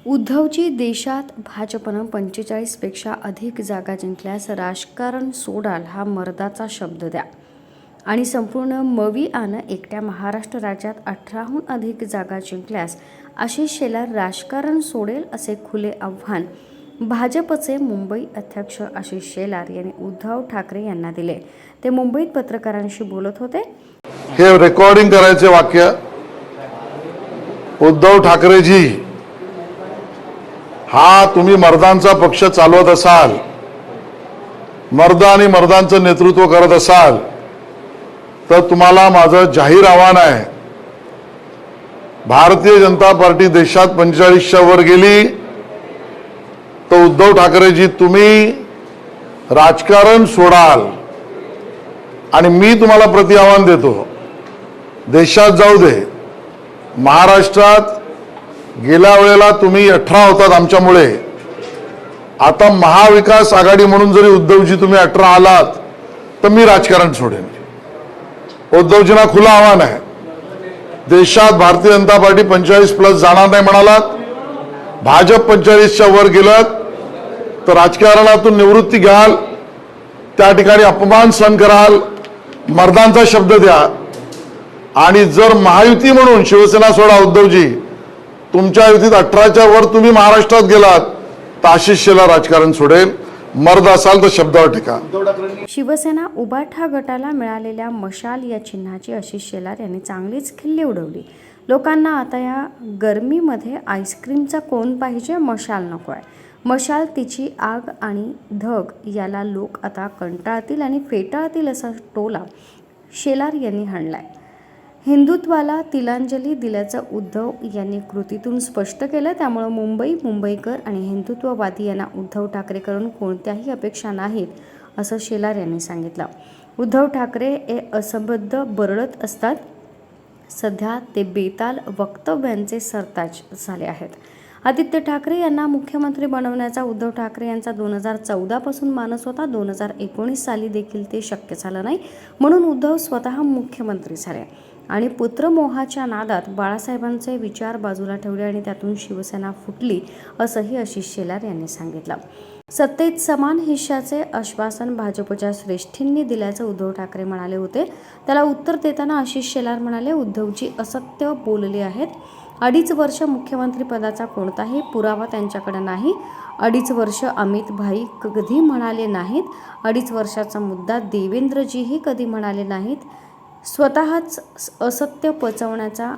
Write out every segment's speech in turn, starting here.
उद्धवजी, देशात भाजपनं 45 पेक्षा अधिक जागा जिंकल्यास राजकारण सोडाल हा मर्दाचा शब्द द्या आणि संपूर्ण मविआनं एकट्या महाराष्ट्र राज्यात 18हून अधिक जागा जिंकल्यास आशिष शेलार राजकारण सोडेल असे खुले आव्हान भाजपचे मुंबई अध्यक्ष आशिष शेलार यांनी उद्धव ठाकरे यांना दिले। ते मुंबईत पत्रकारांशी बोलत होते। हे रेकॉर्डिंग करायचे वाक्य, उद्धव ठाकरेजी हा तुम्ही मर्दांचा पक्ष चालवत असाल, मर्द आणि मर्दांचं नेतृत्व करत असाल तर तुम्हाला माझं जाहीर आव्हान आहे, भारतीय जनता पार्टी देशात 45च्या वर गेली तर उद्धव ठाकरेजी तुम्ही राजकारण सोडाल आणि मी तुम्हाला प्रति आव्हान देतो, देशात जाऊ दे, महाराष्ट्रात गेल्या वेळेला तुम्ही 18 होतात आमच्यामुळे, आता महाविकास आघाडी म्हणून जरी उद्धवजी तुम्ही 18 आलात तर मी राजकारण सोडेन। उद्धवजींना खुलं आव्हान आहे, देशात भारतीय जनता पार्टी 45+ जाणार नाही म्हणालात, भाजप 45च्या वर गेलात तर राजकारणातून निवृत्ती घ्याल, त्या ठिकाणी अपमान सहन कराल, मर्दांचा शब्द द्या आणि जर महायुती म्हणून शिवसेना सोडा उद्धवजी, तुमच्या युतीत 18च्या वर तुम्ही महाराष्ट्रात गेलात तर आशिष शेलार राजकारण सोडेल, मर्द असाल तर शब्दावर टिका। शिवसेना उबाठा गटाला मिळालेल्या मशाल या चिन्हाची आशिष शेलार यांनी चांगलीच खिल्ली उडवली। लोकांना आता या गरमीमध्ये आईस्क्रीमचा कोण पाहिजे, मशाल नको आहे। मशाल, तिची आग आणि धग याला लोक आता कंटाळतील आणि फेटाळतील असा टोला शेलार यांनी हाणलाय। हिंदुत्वाला तिलांजली दिल्याचं उद्धव यांनी कृतीतून स्पष्ट केलं। त्यामुळे मुंबईकर आणि हिंदुत्ववादी यांना उद्धव ठाकरेकडून कोणत्याही अपेक्षा नाहीत असं शेलार यांनी सांगितलं। उद्धव ठाकरे हे असंबद्ध बरळत असतात, सध्या ते बेताल वक्तव्यांचे सरताज झाले आहेत। आदित्य ठाकरे यांना मुख्यमंत्री बनवण्याचा उद्धव ठाकरे यांचा 2014 पासून मानस होता। 2019 साली देखील ते शक्य झालं नाही, म्हणून उद्धव स्वतः मुख्यमंत्री झाले आणि पुत्रमोहाच्या नादात बाळासाहेबांचे विचार बाजूला ठेवले आणि त्यातून शिवसेना फुटली असंही आशिष शेलार यांनी सांगितलं। सत्तेत समान हिश्श्याचे आश्वासन भाजपच्या श्रेष्ठींनी दिल्याचं उद्धव ठाकरे म्हणाले होते। त्याला उत्तर देताना आशिष शेलार म्हणाले, उद्धवजी असत्य बोलले आहेत। 2.5 वर्ष मुख्यमंत्री पदाचा कोणताही पुरावा त्यांच्याकडे नाही। 2.5 वर्ष अमित भाई कधी म्हणाले नाहीत, 2.5 वर्षाचा मुद्दा देवेंद्रजीही कधी म्हणाले नाहीत। स्वतःच असत्य पचवण्याचा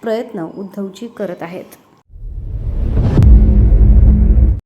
प्रयत्न उद्धवजी करत आहेत।